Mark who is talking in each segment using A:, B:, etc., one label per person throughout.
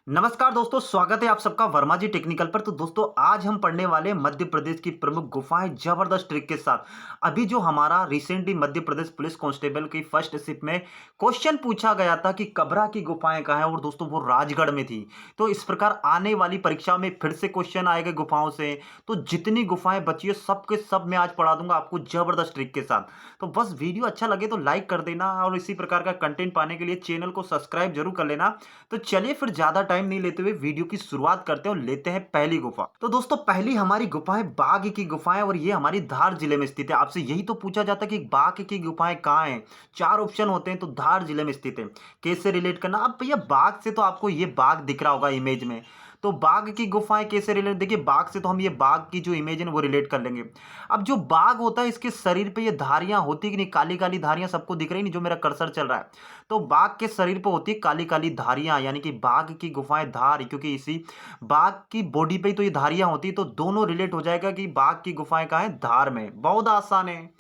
A: नमस्कार दोस्तों, स्वागत है आप सबका वर्मा जी टेक्निकल पर। तो दोस्तों आज हम पढ़ने वाले हैं मध्य प्रदेश की प्रमुख गुफाएं जबरदस्त ट्रिक के साथ। अभी जो हमारा recently Madhya Pradesh police constable की फर्स्ट शिप में क्वेश्चन पूछा गया था कि कबरा की गुफाएं कहाँ हैं, और दोस्तों वो राजगढ़ में थी। तो इस प्रकार आने वाली परीक्षा में फिर से क्वेश्चन आएगा गुफाओं से। तो जितनी गुफाएं बची है सब के सब मैं आज पढ़ा दूंगा आपको जबरदस्त ट्रिक के साथ। तो बस वीडियो अच्छा लगे तो लाइक कर देना, और इसी प्रकार का कंटेंट पाने के लिए चैनल को सब्सक्राइब जरूर कर लेना। तो चलिए फिर ज्यादा टाइम नहीं लेते हुए वीडियो की शुरुआत करते हैं और लेते हैं पहली गुफा। तो दोस्तों पहली हमारी गुफा है बाघ की गुफाएं, और ये हमारी धार जिले में स्थित है। आपसे यही तो पूछा जाता है कि बाघ की गुफाएं कहाँ हैं। चार ऑप्शन होते हैं, तो धार जिले में स्थित है। कैसे रिलेट करना, अब भैया बाघ से तो आपको ये बाघ दिख रहा होगा इमेज में। तो बाघ की गुफाएं कैसे रिलेट, देखिए बाघ से तो हम ये बाघ की जो इमेज है ना वो रिलेट कर लेंगे। अब जो बाघ होता है इसके शरीर पे ये धारियां होती कि नहीं, काली काली धारियां सबको दिख रही नहीं जो मेरा कर्सर चल रहा है। तो बाघ के शरीर पर होती है काली काली धारियां, यानी कि बाघ की गुफाएं धार, क्योंकि इसी बाघ की बॉडी पे तो ये धारियां होती, तो दोनों रिलेट हो जाएगा कि बाघ की गुफाएं कहाँ है, धार में। बहुत आसान है।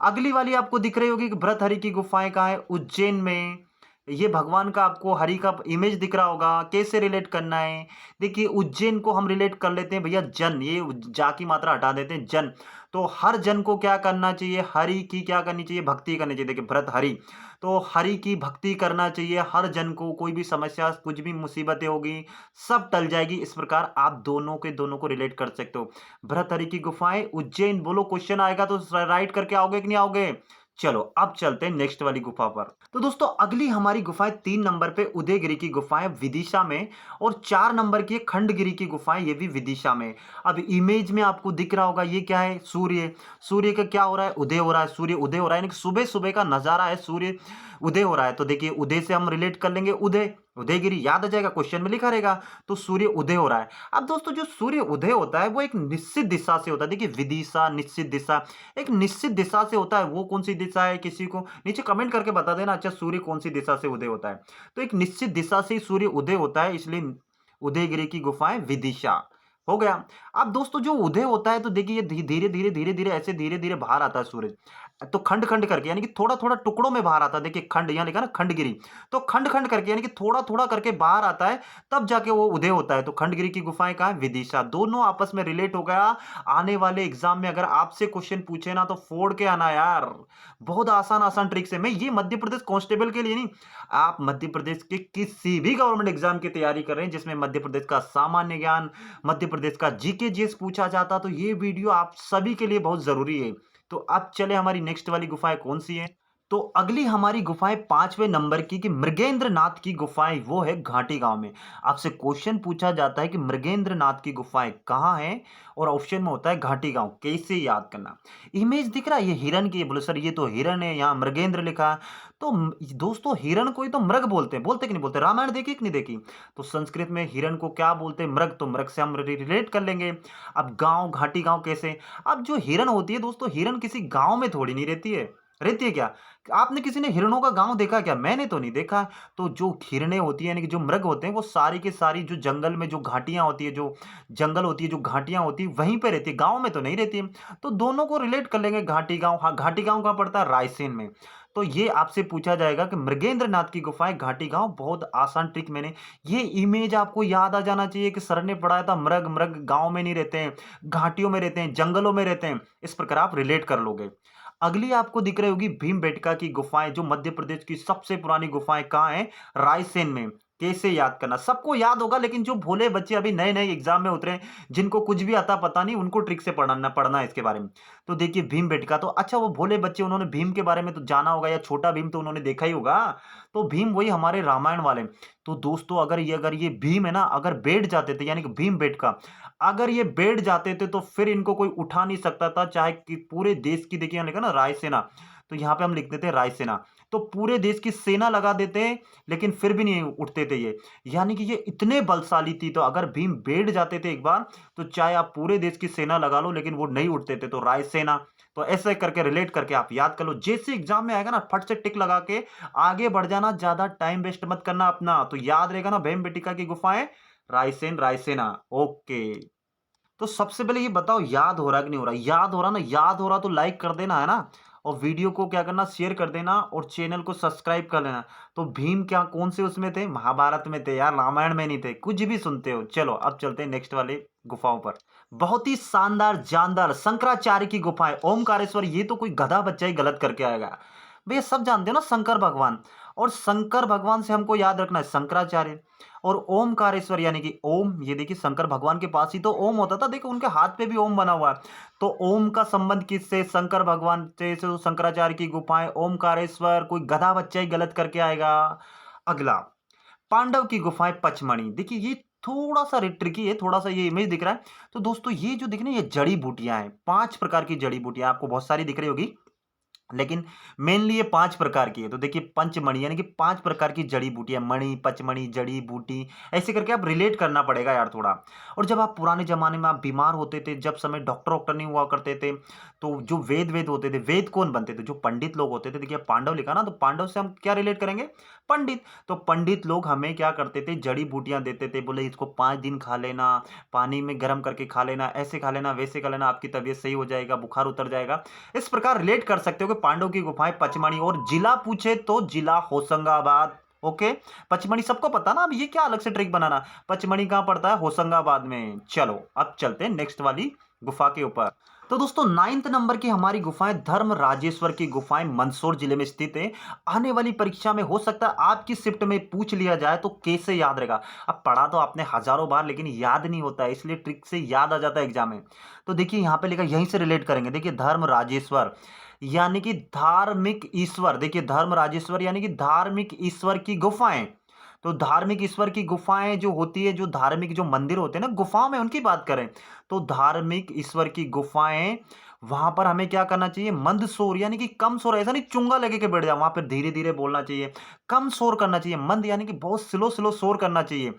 A: अगली वाली आपको दिख रही होगी कि भृतहरि की गुफाएं कहाँ है, उज्जैन में। ये भगवान का आपको हरि का इमेज दिख रहा होगा। कैसे रिलेट करना है, देखिए उज्जैन को हम रिलेट कर लेते हैं भैया जन, ये जा की मात्रा हटा देते हैं, जन। तो हर जन को क्या करना चाहिए, हरि की क्या करनी चाहिए, भक्ति करनी चाहिए। देखिए भरत हरि, तो हरि की भक्ति करना चाहिए हर जन को। कोई भी समस्या, कुछ भी मुसीबतें होगी सब टल जाएगी। इस प्रकार आप दोनों के दोनों को रिलेट कर सकते हो। भरत हरि की गुफाएं उज्जैन, बोलो क्वेश्चन आएगा तो राइट करके आओगे कि नहीं आओगे। चलो अब चलते हैं नेक्स्ट वाली गुफा पर। तो दोस्तों अगली हमारी गुफाएं 3 नंबर पे उदयगिरी की गुफाएं विदिशा में, और 4 नंबर की है खंडगिरी की गुफाएं, ये भी विदिशा में। अब इमेज में आपको दिख रहा होगा ये क्या है, सूर्य। सूर्य का क्या हो रहा है, उदय हो रहा है। सूर्य उदय हो रहा है, यानी कि सुबह सुबह का नजारा है, सूर्य उदय हो रहा है। तो देखिए उदय से हम रिलेट कर लेंगे उदय, उदयगिरी याद आ जाएगा, क्वेश्चन में लिखा रहेगा। तो सूर्य उदय हो रहा है। अब दोस्तों जो सूर्य उदय होता है वो एक निश्चित दिशा से होता है। देखिए विदिशा निश्चित दिशा, एक निश्चित दिशा से होता है। वो कौन सी दिशा है, किसी को नीचे कमेंट करके बता देना। अच्छा सूर्य कौन सी दिशा से उदय होता है, तो एक निश्चित दिशा से सूर्य उदय होता है, इसलिए उदयगिरी की गुफाएं विदिशा हो गया। अब दोस्तों जो उदय होता है तो देखिए ये धीरे धीरे धीरे धीरे ऐसे धीरे धीरे बाहर आता है सूरज। तो खंड खंड करके, यानी कि थोड़ा थोड़ा टुकड़ों में बाहर आता है। देखिए खंड यहाँ लिखा ना खंडगिरी, तो खंड खंड करके यानी कि थोड़ा थोड़ा करके बाहर आता है, तब जाके वो उदय होता है। तो खंडगिरी की गुफाएं कहाँ है, विदिशा। दोनों आपस में रिलेट हो गया। आने वाले एग्जाम में अगर आपसे क्वेश्चन पूछे ना तो फोड़ के आना यार। बहुत आसान आसान ट्रिक से, मैं ये मध्य प्रदेश कांस्टेबल के लिए नहीं, आप मध्य प्रदेश के किसी भी गवर्नमेंट एग्जाम की तैयारी कर रहे हैं जिसमें मध्य प्रदेश का सामान्य ज्ञान, मध्य प्रदेश का जीके जीएस पूछा जाता, तो ये वीडियो आप सभी के लिए बहुत जरूरी है। तो अब चले हमारी नेक्स्ट वाली गुफाएं कौन सी है। तो अगली हमारी गुफाएं 5वें नंबर की कि मृगेंद्र नाथ की गुफाएं, वो है घाटी गांव में। आपसे क्वेश्चन पूछा जाता है कि मृगेंद्र नाथ की गुफाएं कहाँ हैं, और ऑप्शन में होता है घाटी गांव। कैसे याद करना, इमेज दिख रहा है ये हिरन की, बोले सर ये तो हिरन है, यहाँ मृगेंद्र लिखा है। तो दोस्तों हिरन को ही तो मृग बोलते हैं, बोलते कि नहीं बोलते, रामायण देखी कि नहीं देखी। तो संस्कृत में हिरन को क्या बोलते हैं, मृग। तो मृग से हम रिलेट कर लेंगे। अब गांव, घाटी गांव कैसे, अब जो हिरन होती है दोस्तों, हिरन किसी गांव में थोड़ी नहीं रहती है, रहती है क्या। आपने किसी ने हिरणों का गांव देखा क्या, मैंने तो नहीं देखा। तो जो हिरनें होती है यानी कि जो मृग होते हैं वो सारी के सारी जो जंगल में जो घाटियां होती है, जो जंगल होती है, जो घाटियां होती है वहीं पे रहती है, गांव में तो नहीं रहती है। तो दोनों को रिलेट कर लेंगे। घाटी गांव, हाँ घाटी गांव कहाँ पड़ता है, रायसेन में। तो ये आपसे पूछा जाएगा कि मृगेंद्र नाथ की गुफाएं घाटी गांव। बहुत आसान ट्रिक, मैंने ये इमेज आपको याद आ जाना चाहिए कि सर ने पढ़ाया था, मृग, मृग गांव में नहीं रहते हैं, घाटियों में रहते हैं, जंगलों में रहते हैं। इस प्रकार आप रिलेट कर लोगे। अगली आपको दिख रही होगी भीमबेटका की गुफाएं, जो मध्य प्रदेश की सबसे पुरानी गुफाएं कहाँ हैं, रायसेन में। कैसे याद करना, सबको याद होगा, लेकिन जो भोले बच्चे अभी नए नए एग्जाम में उतरे हैं, जिनको कुछ भी आता पता नहीं, उनको ट्रिक से पढ़ना है इसके बारे में। तो देखिए भीमबेटका, तो अच्छा वो भोले बच्चे उन्होंने भीम के बारे में तो जाना होगा, या छोटा भीम तो उन्होंने देखा ही होगा। तो भीम वही हमारे रामायण वाले। तो दोस्तों अगर ये भीम है ना, अगर बैठ जाते थे, यानी कि भीमबेटका अगर ये बैठ जाते थे तो फिर इनको कोई उठा नहीं सकता था, चाहे कि पूरे देश की, देखिए यहाँ लिखा ना रायसेना, तो यहाँ पे हम लिख देते रायसेना। तो पूरे देश की सेना लगा देते, लेकिन फिर भी नहीं उठते थे ये। यानी कि ये इतने बलशाली थी, तो अगर भीम बैठ जाते थे एक बार, तो चाहे आप पूरे देश की सेना लगा लो लेकिन वो नहीं उठते थे। तो रायसेना, तो ऐसे करके रिलेट करके आप याद कर लो। जैसे एग्जाम में आएगा ना, फट से टिक लगा के आगे बढ़ जाना, ज्यादा टाइम वेस्ट मत करना अपना। तो याद रहेगा ना, भीमबेटका की गुफाएं रायसेन, रायसेना। ओके, तो सबसे पहले ये बताओ याद हो रहा है कि नहीं हो रहा, याद हो रहा ना, याद हो रहा तो लाइक कर देना है ना। और वीडियो को क्या करना, शेयर कर देना और चैनल को सब्सक्राइब कर लेना। तो भीम क्या कौन से उसमें थे, महाभारत में थे यार, रामायण में नहीं थे। कुछ भी सुनते हो। चलो अब चलते हैं नेक्स्ट वाले गुफाओं पर। बहुत ही शानदार जानदार शंकराचार्य की गुफाएं, ओमकारेश्वर। ये तो कोई गधा बच्चा ही गलत करके आएगा भैया, सब जानते हो ना शंकर भगवान। और शंकर भगवान से हमको याद रखना है शंकराचार्य। और ओमकारेश्वर यानी कि ओम, ये देखिए शंकर भगवान के पास ही तो ओम होता था, देखो उनके हाथ पे भी ओम बना हुआ है। तो ओम का संबंध किससे, शंकर भगवान से। तो शंकराचार्य की गुफाएं, ओमकारेश्वर, कोई गधा बच्चा ही गलत करके आएगा। अगला, पांडव की गुफाएं पचमढ़ी। देखिए ये थोड़ा सा ट्रिकी है, थोड़ा सा ये इमेज दिख रहा है। तो दोस्तों ये जो दिख रही है ये जड़ी बूटियां हैं, 5 प्रकार की जड़ी बूटियां, आपको बहुत सारी दिख रही होगी लेकिन मेनली ये 5 प्रकार की है। तो देखिए पंचमणि यानी कि 5 प्रकार की जड़ी बूटियां, मणि, पचमणि, जड़ी बूटी, ऐसे करके आप रिलेट करना पड़ेगा यार थोड़ा। और जब आप पुराने जमाने में आप बीमार होते थे, जब समय डॉक्टर वॉक्टर नहीं हुआ करते थे, तो जो वेद वेद होते थे, वेद कौन बनते थे, जो पंडित लोग होते थे। देखिए पांडव लिखा ना, तो पांडव से हम क्या रिलेट करेंगे, पंडित। तो पंडित लोग हमें क्या करते थे, जड़ी बूटियां देते थे, बोले इसको 5 दिन खा लेना, पानी में गर्म करके खा लेना, ऐसे खा लेना, वैसे खा लेना, आपकी तबीयत सही हो जाएगा, बुखार उतर जाएगा। इस प्रकार रिलेट कर सकते हो कि पांडव की गुफाएं पचमढ़ी। और जिला पूछे तो जिला होशंगाबाद। ओके, पचमढ़ी सबको पता ना, अब ये क्या अलग से ट्रिक बनाना। पचमढ़ी कहां पड़ता है, होशंगाबाद में। चलो अब चलते हैं नेक्स्ट वाली गुफा के ऊपर। तो दोस्तों 9th नंबर की हमारी गुफाएं धर्म राजेश्वर की गुफाएं मंदसौर जिले में स्थित है। आने वाली परीक्षा में हो सकता है आपकी शिफ्ट में पूछ लिया जाए तो कैसे याद रहेगा। अब पढ़ा तो आपने हजारों बार लेकिन याद नहीं होता है, इसलिए ट्रिक से याद आ जाता है एग्जाम में। तो देखिए यहां पे लिखा, यहीं से रिलेट करेंगे। देखिए धर्म राजेश्वर यानी कि धार्मिक ईश्वर। देखिए धर्म राजेश्वर यानी कि धार्मिक ईश्वर की गुफाएं। तो धार्मिक ईश्वर की गुफाएं जो होती है, जो धार्मिक जो मंदिर होते हैं ना गुफाओं में, उनकी बात करें तो धार्मिक ईश्वर की गुफाएं। वहां पर हमें क्या करना चाहिए, मंद शोर यानी कि कम शोर, ऐसा नहीं चुंगा लगे के बैठ जाओ, वहां पर धीरे धीरे बोलना चाहिए, कम शोर करना चाहिए। मंद यानी कि बहुत स्लो स्लो शोर करना चाहिए,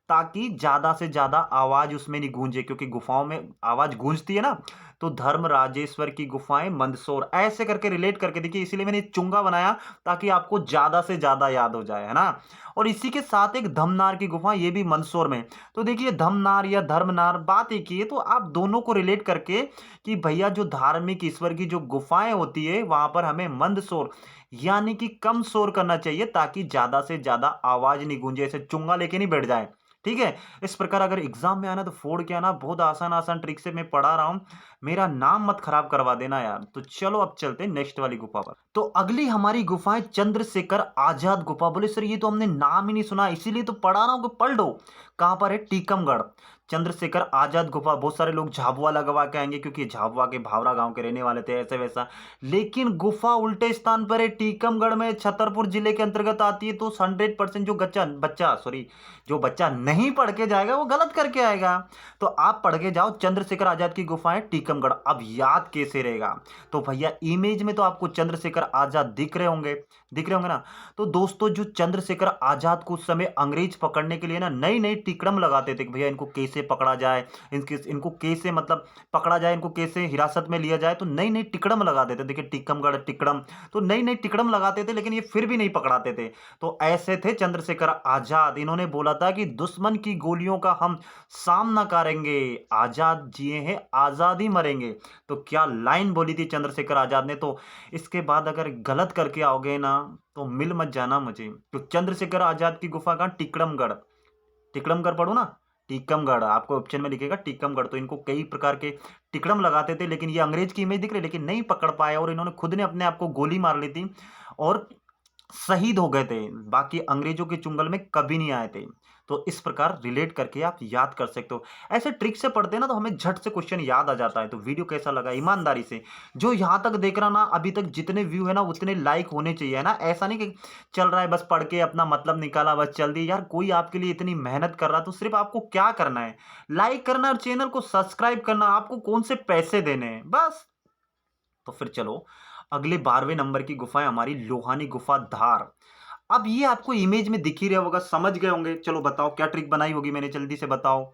A: ताकि ज्यादा से ज्यादा आवाज उसमें नहीं गूंजे, क्योंकि गुफाओं में आवाज गूंजती है ना। तो धर्म राजेश्वर की गुफाएं मंदसौर, ऐसे करके रिलेट करके देखिए, इसीलिए मैंने चुंगा बनाया ताकि आपको ज्यादा से ज्यादा याद हो जाए, है ना। और इसी के साथ एक धमनार की गुफा, ये भी मंदसौर में। तो देखिए धमनार या धर्मनार, बात एक ही है। तो आप दोनों को रिलेट करके कि भैया जो धार्मिक ईश्वर की जो गुफाएं होती है वहां पर हमें मंदसौर यानी कि कम शोर करना चाहिए, ताकि ज्यादा से ज्यादा आवाज नहीं गूंजे, ऐसे चुंगा लेके नहीं बैठ जाए। ठीक है। इस प्रकार अगर एग्जाम में आना तो फोड़ के आना, बहुत आसान आसान ट्रिक से मैं पढ़ा रहा हूं, मेरा नाम मत खराब करवा देना यार। तो चलो अब चलते हैं नेक्स्ट वाली गुफा पर। तो अगली हमारी गुफा है चंद्रशेखर आजाद गुफा। बोले सर ये तो हमने नाम ही नहीं सुना, इसीलिए तो पढ़ा रहा हूं कि पढ़ लो। कहां पर है, टीकमगढ़। चंद्रशेखर आजाद गुफा, बहुत सारे लोग झाबुआ लगवा के आएंगे क्योंकि झाबुआ के भावरा गांव के रहने वाले थे, ऐसे वैसा। लेकिन गुफा उल्टे स्थान पर है, टीकमगढ़ में, छतरपुर जिले के अंतर्गत आती है। तो 100% जो जो बच्चा नहीं पढ़ के जाएगा वो गलत करके आएगा। तो आप पढ़ के जाओ, चंद्रशेखर आजाद की गुफाएं टीकमगढ़। अब याद कैसे रहेगा, तो भैया इमेज में तो आपको चंद्रशेखर आजाद दिख रहे होंगे ना। तो दोस्तों जो चंद्रशेखर आजाद को उस समय अंग्रेज पकड़ने के लिए ना नई नई टिकड़म लगाते थे कि भैया इनको कैसे पकड़ा जाए, इनको कैसे मतलब पकड़ा जाए, इनको कैसे हिरासत में लिया जाए। तो नई नई टिकड़म लगाते थे, देखिए टीकमगढ़ टिकड़म। तो नई नई टिकड़म लगाते थे, लेकिन ये फिर भी नहीं पकड़ाते थे। तो ऐसे थे चंद्रशेखर आजाद। इन्होंने बोला था कि दुश्मन की गोलियों का हम सामना करेंगे, आजाद जिए हैं आजादी मरेंगे। तो क्या लाइन बोली थी चंद्रशेखर आजाद ने। तो इसके बाद अगर गलत करके आओगे ना तो मिल मत जाना मुझे। तो चंद्रशेखर आजाद की गुफा का टिकड़मगढ़, टिकड़मगढ़ पढ़ो ना, टीकमगढ़ आपको ऑप्शन में दिखेगा टीकमगढ़। तो इनको कई प्रकार के टिकड़म लगाते थे, लेकिन ये अंग्रेज की इमेज दिख रही, लेकिन नहीं पकड़ पाए, और इन्होंने खुद ने अपने आप को गोली मार ली थी और शहीद हो गए थे। बाकी अंग्रेजों के चुंगल में कभी नहीं आए थे। तो इस प्रकार रिलेट करके आप याद कर सकते हो। ऐसे ट्रिक से पढ़ते हैं ना तो हमें झट से क्वेश्चन याद आ जाता है। तो वीडियो कैसा लगा, ईमानदारी से जो यहां तक देख रहा ना, अभी तक जितने व्यू है ना उतने लाइक होने चाहिए, है ना। ऐसा नहीं कि चल रहा है बस पढ़ के अपना मतलब निकाला बस चल दी। यार कोई आपके लिए इतनी मेहनत कर रहा, तो सिर्फ आपको क्या करना है, लाइक करना और चैनल को सब्सक्राइब करना। आपको कौन से पैसे देने हैं बस। तो फिर चलो अगले 12वें नंबर की गुफा है हमारी लोहानी गुफा धार। अब ये आपको इमेज में दिख ही रहा होगा, समझ गए होंगे। चलो बताओ क्या ट्रिक बनाई होगी मैंने, जल्दी से बताओ।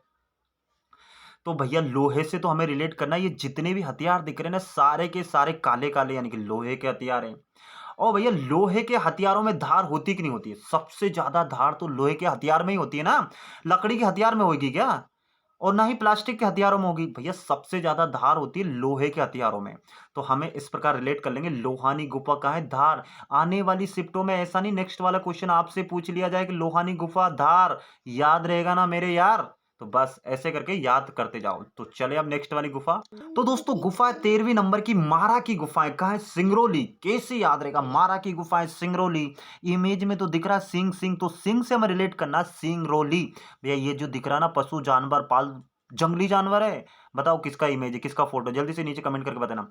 A: तो भैया लोहे से तो हमें रिलेट करना है। ये जितने भी हथियार दिख रहे हैं ना सारे के सारे काले काले यानी कि लोहे के हथियार हैं। और भैया लोहे के हथियारों में धार होती कि नहीं होती है, सबसे ज्यादा धार तो लोहे के हथियार में ही होती है ना, लकड़ी के हथियार में होगी क्या। और ना ही प्लास्टिक के हथियारों में होगी। भैया सबसे ज़्यादा धार होती है लोहे के हथियारों में। तो हमें इस प्रकार रिलेट कर लेंगे, लोहानी गुफा कहाँ है? धार। आने वाली शिफ्टों में ऐसा नहीं नेक्स्ट वाला क्वेश्चन आपसे पूछ लिया जाए कि लोहानी गुफा धार, याद रहेगा ना मेरे यार? तो बस ऐसे करके याद करते जाओ। तो चले अब नेक्स्ट वाली गुफा। तो दोस्तों गुफा है 13वीं नंबर की, मारा की गुफाएं कहाँ है? सिंगरौली। कैसे याद रहेगा? मारा की गुफाएं सिंगरौली। इमेज में तो दिख रहा है सिंह सिंह, तो सिंह से हमें रिलेट करना सिंगरौली। भैया ये जो दिख रहा है ना पशु जानवर पाल जंगली जानवर है, बताओ किसका इमेज है, किसका फोटो, जल्दी से नीचे कमेंट करके बताना।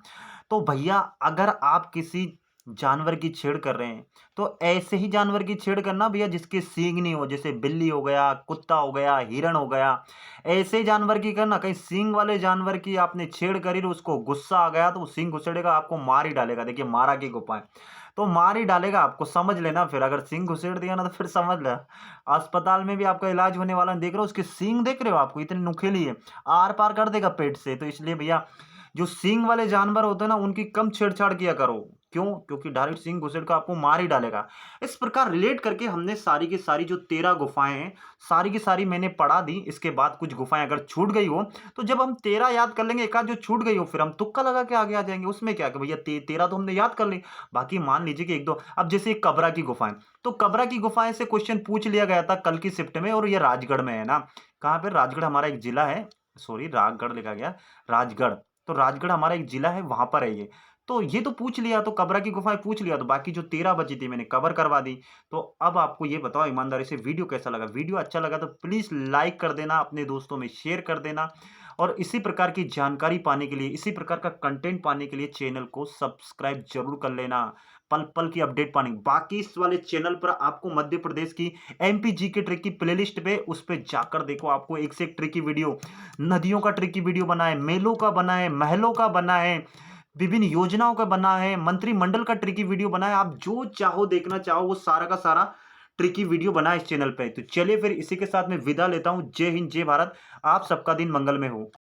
A: तो भैया अगर आप किसी जानवर की छेड़ कर रहे हैं तो ऐसे ही जानवर की छेड़ करना भैया जिसके सींग नहीं हो, जैसे बिल्ली हो गया, कुत्ता हो गया, हिरण हो गया, ऐसे जानवर की करना। कहीं सींग वाले जानवर की आपने छेड़ करी तो उसको गुस्सा आ गया तो वो सींग घुसेड़ेगा, आपको मार ही डालेगा। देखिए मारा की गुफा है तो मार ही डालेगा आपको, समझ लेना। फिर अगर सींग घुसेड़ दिया ना तो फिर समझ ले, अस्पताल में भी आपका इलाज होने वाला है। देख रहे हो उसके सींग, देख रहे हो आपको इतनी नुकीली है, आर पार कर देगा पेट से। तो इसलिए भैया जो सींग वाले जानवर होते हैं ना उनकी कम छेड़छाड़ किया करो। क्यों? क्योंकि डायरेक्ट सींग घुसेड़ कर आपको मार ही डालेगा। इस प्रकार रिलेट करके हमने सारी की सारी जो 13 गुफाएं हैं सारी की सारी मैंने पढ़ा दी। इसके बाद कुछ गुफाएं अगर छूट गई हो तो जब हम 13 याद कर लेंगे, एक आध जो छूट गई हो फिर हम तुक्का लगा के आगे आ जाएंगे। उसमें क्या कि भैया 13 तो हमने याद कर ली, बाकी मान लीजिए कि एक दो। अब जैसे कबरा की गुफाएं, तो कबरा की गुफाएं से क्वेश्चन पूछ लिया गया था कल की शिफ्ट में, और ये राजगढ़ में है ना। कहाँ पे? राजगढ़ हमारा एक जिला है, सॉरी राजगढ़ लिखा गया, राजगढ़। तो राजगढ़ हमारा एक जिला है, वहां पर है ये। तो ये तो पूछ लिया, तो कबरा की गुफाएं पूछ लिया, तो बाकी जो 13 बची थी मैंने कवर करवा दी। तो अब आपको ये बताओ ईमानदारी से वीडियो कैसा लगा? वीडियो अच्छा लगा तो प्लीज लाइक कर देना, अपने दोस्तों में शेयर कर देना, और इसी प्रकार की जानकारी पाने के लिए, इसी प्रकार का कंटेंट पाने के लिए चैनल को सब्सक्राइब जरूर कर लेना, पल पल की अपडेट पाने। बाकी इस वाले चैनल पर आपको मध्य प्रदेश की एमपी जीके ट्रिक की प्लेलिस्ट पे, उस पे जाकर देखो, आपको एक से एक ट्रिक की वीडियो, नदियों का ट्रिक की वीडियो बना है, मेलों का बना है, महलों का बना है, विभिन्न योजनाओं का बना है, मंत्रिमंडल का ट्रिकी वीडियो बना है। आप जो चाहो देखना चाहो वो सारा का सारा ट्रिकी वीडियो बना है इस चैनल पे। तो चलिए फिर इसी के साथ मैं विदा लेता हूं। जय हिंद, जय भारत। आप सबका दिन मंगल में हो।